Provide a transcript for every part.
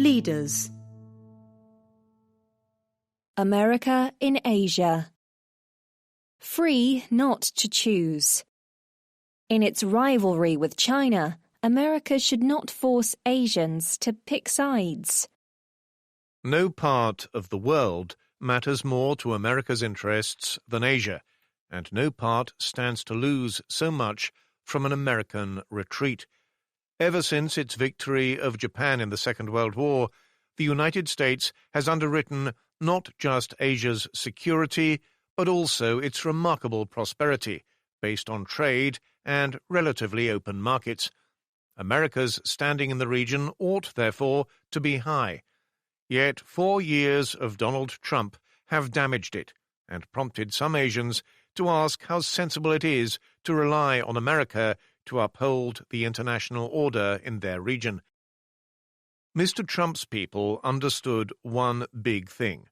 Leaders. America in Asia. Free not to choose. In its rivalry with China, America should not force Asians to pick sides. No part of the world matters more to America's interests than Asia, and no part stands to lose so much from an American retreat. Ever since its victory of Japan in the Second World War, the United States has underwritten not just Asia's security, but also its remarkable prosperity, based on trade and relatively open markets. America's standing in the region ought, therefore, to be high. Yet 4 years of Donald Trump have damaged it and prompted some Asians to ask how sensible it is to rely on America to uphold the international order in their region. Mr. Trump's people understood one big thing,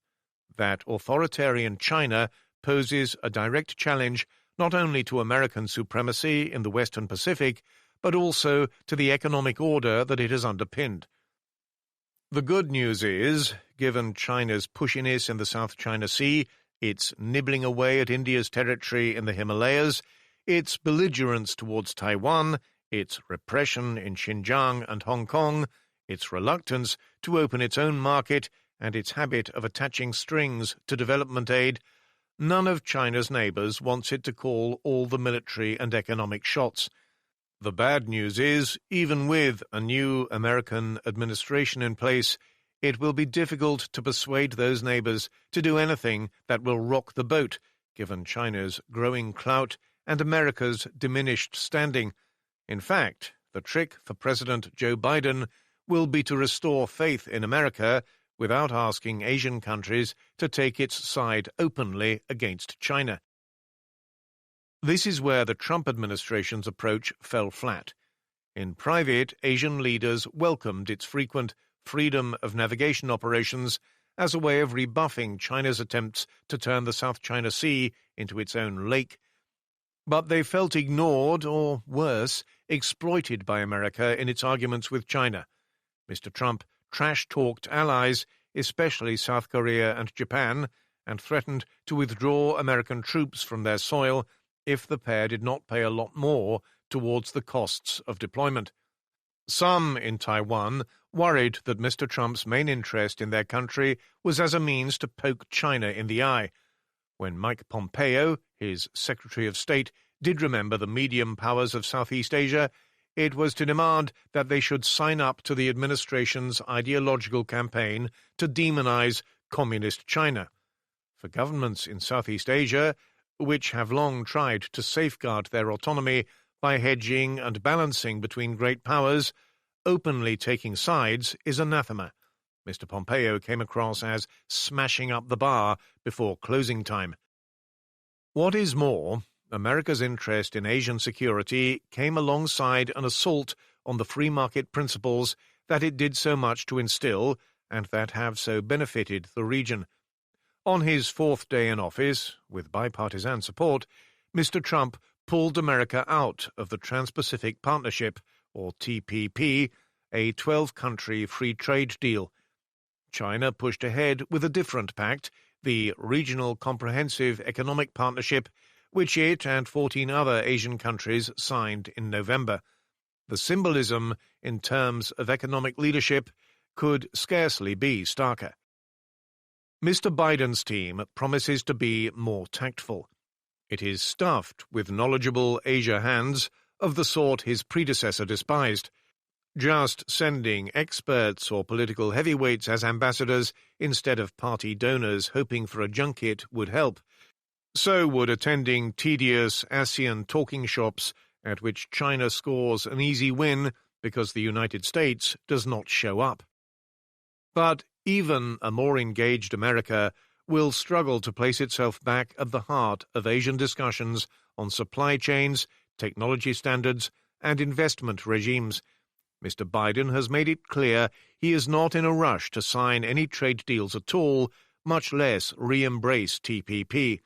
that authoritarian China poses a direct challenge not only to American supremacy in the Western Pacific, but also to the economic order that it has underpinned. The good news is, given China's pushiness in the South China Sea, its nibbling away at India's territory in the Himalayas, its belligerence towards Taiwan, its repression in Xinjiang and Hong Kong, its reluctance to open its own market, and its habit of attaching strings to development aid, none of China's neighbors wants it to call all the military and economic shots. The bad news is, even with a new American administration in place, it will be difficult to persuade those neighbors to do anything that will rock the boat, given China's growing clout and America's diminished standing. In fact, the trick for President Joe Biden will be to restore faith in America without asking Asian countries to take its side openly against China. This is where the Trump administration's approach fell flat. In private, Asian leaders welcomed its frequent freedom of navigation operations as a way of rebuffing China's attempts to turn the South China Sea into its own lake. But they felt ignored, or worse, exploited by America in its arguments with China. Mr. Trump trash-talked allies, especially South Korea and Japan, and threatened to withdraw American troops from their soil if the pair did not pay a lot more towards the costs of deployment. Some in Taiwan worried that Mr. Trump's main interest in their country was as a means to poke China in the eye. When Mike Pompeo, his Secretary of State, did remember the medium powers of Southeast Asia, it was to demand that they should sign up to the administration's ideological campaign to demonize communist China. For governments in Southeast Asia, which have long tried to safeguard their autonomy by hedging and balancing between great powers, openly taking sides is anathema. Mr. Pompeo came across as smashing up the bar before closing time. What is more, America's interest in Asian security came alongside an assault on the free market principles that it did so much to instill and that have so benefited the region. On his 4th day in office, with bipartisan support, Mr. Trump pulled America out of the Trans-Pacific Partnership, or TPP, a 12-country free trade deal. China pushed ahead with a different pact, the Regional Comprehensive Economic Partnership, which it and 14 other Asian countries signed in November. The symbolism in terms of economic leadership could scarcely be starker. Mr. Biden's team promises to be more tactful. It is stuffed with knowledgeable Asia hands of the sort his predecessor despised. Just sending experts or political heavyweights as ambassadors instead of party donors hoping for a junket would help. So would attending tedious ASEAN talking shops at which China scores an easy win because the United States does not show up. But even a more engaged America will struggle to place itself back at the heart of Asian discussions on supply chains, technology standards, and investment regimes. Mr. Biden has made it clear he is not in a rush to sign any trade deals at all, much less re-embrace TPP.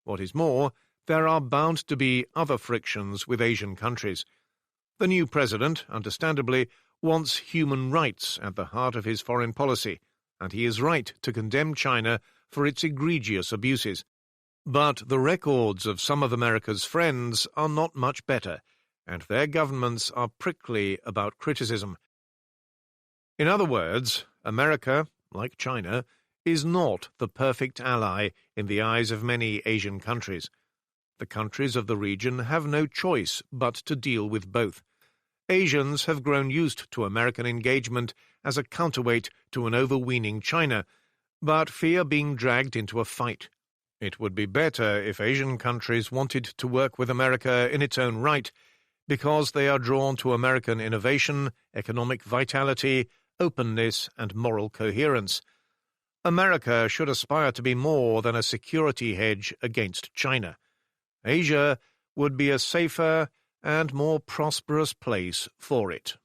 What is more, there are bound to be other frictions with Asian countries. The new president, understandably, wants human rights at the heart of his foreign policy, and he is right to condemn China for its egregious abuses. But the records of some of America's friends are not much better, and their governments are prickly about criticism. In other words, America, like China, is not the perfect ally in the eyes of many Asian countries. The countries of the region have no choice but to deal with both. Asians have grown used to American engagement as a counterweight to an overweening China, but fear being dragged into a fight. It would be better if Asian countries wanted to work with America in its own right, because they are drawn to American innovation, economic vitality, openness, and moral coherence. America should aspire to be more than a security hedge against China. Asia would be a safer and more prosperous place for it.